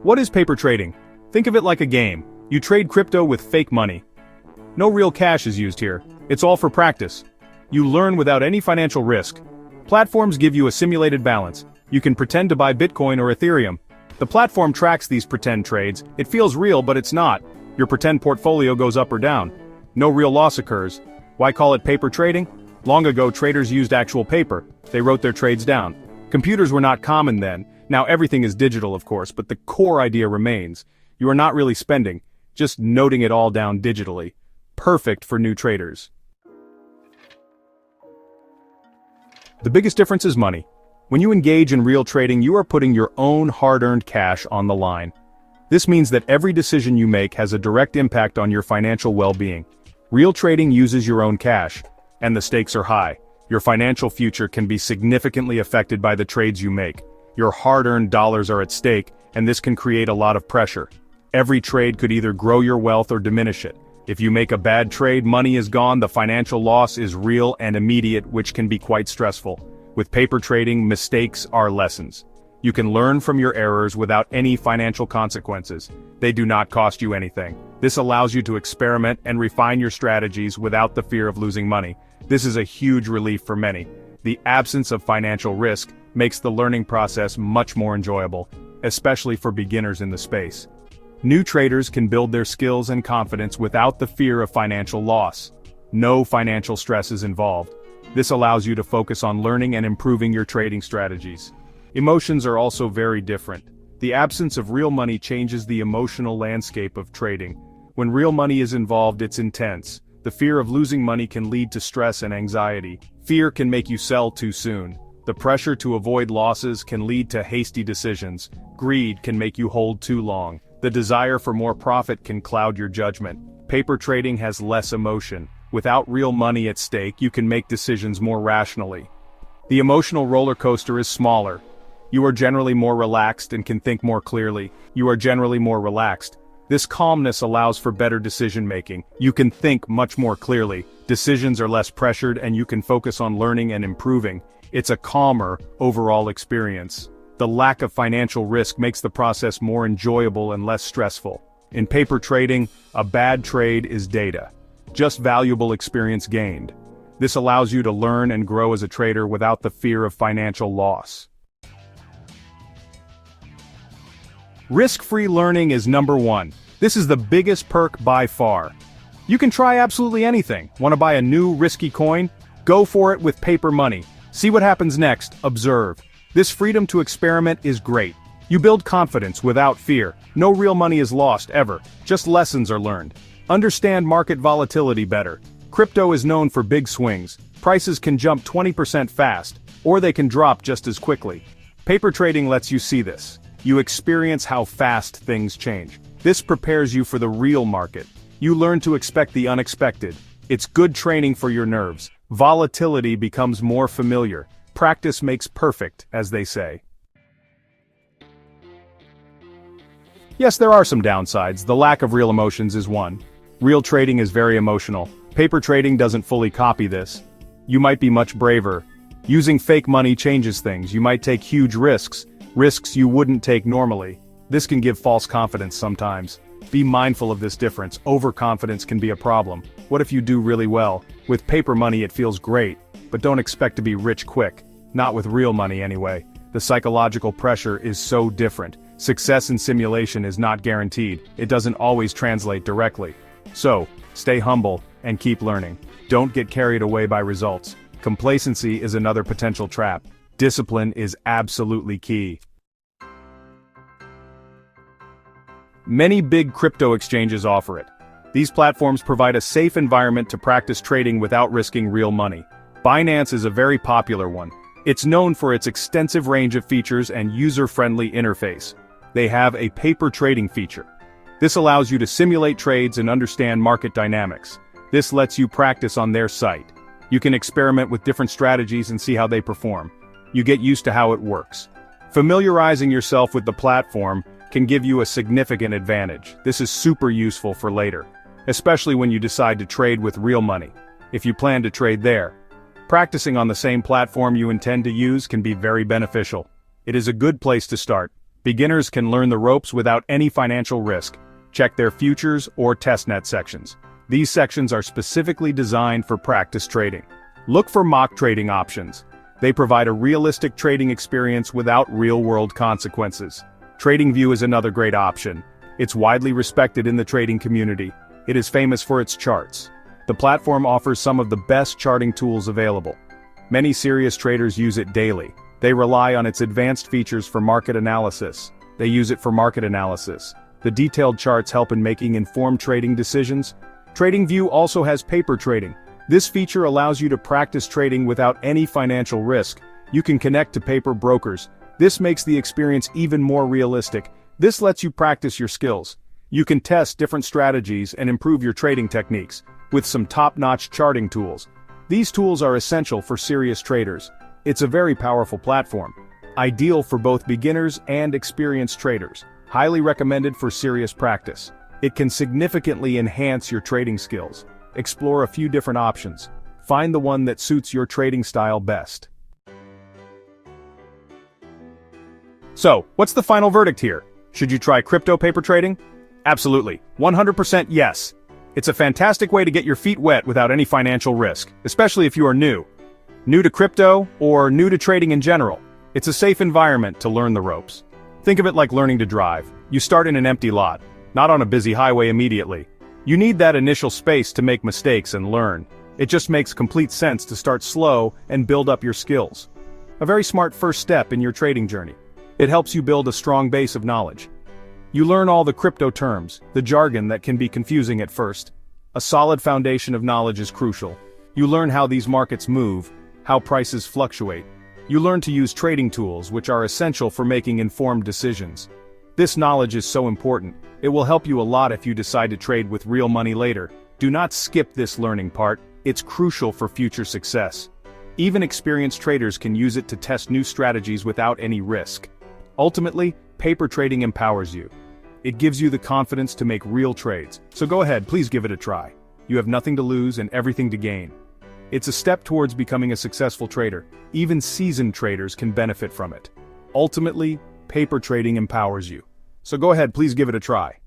What is paper trading? Think of it like a game. You trade crypto with fake money. No real cash is used here. It's all for practice. You learn without any financial risk. Platforms give you a simulated balance. You can pretend to buy Bitcoin or Ethereum. The platform tracks these pretend trades. It feels real, but it's not. Your pretend portfolio goes up or down. No real loss occurs. Why call it paper trading? Long ago, traders used actual paper. They wrote their trades down. Computers were not common then. Now everything is digital, of course, but the core idea remains. You are not really spending, just noting it all down digitally. Perfect for new traders. The biggest difference is money. When you engage in real trading, you are putting your own hard-earned cash on the line. This means that every decision you make has a direct impact on your financial well-being. Real trading uses your own cash, and the stakes are high. Your financial future can be significantly affected by the trades you make. Your hard-earned dollars are at stake, and this can create a lot of pressure. Every trade could either grow your wealth or diminish it. If you make a bad trade, money is gone, the financial loss is real and immediate, which can be quite stressful. With paper trading, mistakes are lessons. You can learn from your errors without any financial consequences. They do not cost you anything. This allows you to experiment and refine your strategies without the fear of losing money. This is a huge relief for many. The absence of financial risk makes the learning process much more enjoyable, especially for beginners in the space. New traders can build their skills and confidence without the fear of financial loss. No financial stress is involved. This allows you to focus on learning and improving your trading strategies. Emotions are also very different. The absence of real money changes the emotional landscape of trading. When real money is involved, it's intense. The fear of losing money can lead to stress and anxiety. Fear can make you sell too soon. The pressure to avoid losses can lead to hasty decisions. Greed can make you hold too long. The desire for more profit can cloud your judgment. Paper trading has less emotion. Without real money at stake, you can make decisions more rationally. The emotional roller coaster is smaller. You are generally more relaxed and can think more clearly. This calmness allows for better decision-making. You can think much more clearly. Decisions are less pressured and you can focus on learning and improving. It's a calmer, overall experience. The lack of financial risk makes the process more enjoyable and less stressful. In paper trading, a bad trade is data. Just valuable experience gained. This allows you to learn and grow as a trader without the fear of financial loss. Risk-free learning is number one. This is the biggest perk by far. You can try absolutely anything. Want to buy a new risky coin? Go for it with paper money. See what happens next, observe. This freedom to experiment is great. You build confidence without fear. No real money is lost, ever. Just lessons are learned. Understand market volatility better. Crypto is known for big swings. Prices can jump 20% fast, or they can drop just as quickly. Paper trading lets you see this. You experience how fast things change. This prepares you for the real market. You learn to expect the unexpected. It's good training for your nerves. Volatility becomes more familiar. Practice makes perfect, as they say. Yes, there are some downsides. The lack of real emotions is one. Real trading is very emotional. Paper trading doesn't fully copy this. You might be much braver. Using fake money changes things. You might take huge risks you wouldn't take normally. This can give false confidence sometimes. Be mindful of this difference. Overconfidence can be a problem. What if you do really well? With paper money it feels great, but don't expect to be rich quick. Not with real money anyway. The psychological pressure is so different. Success in simulation is not guaranteed. It doesn't always translate directly. So, stay humble and keep learning. Don't get carried away by results. Complacency is another potential trap. Discipline is absolutely key. Many big crypto exchanges offer it. These platforms provide a safe environment to practice trading without risking real money. Binance is a very popular one. It's known for its extensive range of features and user-friendly interface. They have a paper trading feature. This allows you to simulate trades and understand market dynamics. This lets you practice on their site. You can experiment with different strategies and see how they perform. You get used to how it works. Familiarizing yourself with the platform can give you a significant advantage. This is super useful for later, especially when you decide to trade with real money. If you plan to trade there, practicing on the same platform you intend to use can be very beneficial. It is a good place to start. Beginners can learn the ropes without any financial risk. Check their futures or testnet sections. These sections are specifically designed for practice trading. Look for mock trading options. They provide a realistic trading experience without real-world consequences. TradingView is another great option. It's widely respected in the trading community. It is famous for its charts. The platform offers some of the best charting tools available. Many serious traders use it daily. They rely on its advanced features for market analysis. They use it for market analysis. The detailed charts help in making informed trading decisions. TradingView also has paper trading. This feature allows you to practice trading without any financial risk. You can connect to paper brokers. This makes the experience even more realistic. This lets you practice your skills. You can test different strategies and improve your trading techniques with some top-notch charting tools. These tools are essential for serious traders. It's a very powerful platform. Ideal for both beginners and experienced traders. Highly recommended for serious practice. It can significantly enhance your trading skills. Explore a few different options. Find the one that suits your trading style best. So, what's the final verdict here? Should you try crypto paper trading? Absolutely. 100% yes. It's a fantastic way to get your feet wet without any financial risk, especially if you are new. New to crypto, or new to trading in general. It's a safe environment to learn the ropes. Think of it like learning to drive. You start in an empty lot, not on a busy highway immediately. You need that initial space to make mistakes and learn. It just makes complete sense to start slow and build up your skills. A very smart first step in your trading journey. It helps you build a strong base of knowledge. You learn all the crypto terms, the jargon that can be confusing at first. A solid foundation of knowledge is crucial. You learn how these markets move, how prices fluctuate. You learn to use trading tools, which are essential for making informed decisions. This knowledge is so important. It will help you a lot if you decide to trade with real money later. Do not skip this learning part. It's crucial for future success. Even experienced traders can use it to test new strategies without any risk. Ultimately, paper trading empowers you. It gives you the confidence to make real trades. So go ahead, please give it a try. You have nothing to lose and everything to gain. It's a step towards becoming a successful trader. Even seasoned traders can benefit from it. Ultimately, paper trading empowers you. So go ahead, please give it a try.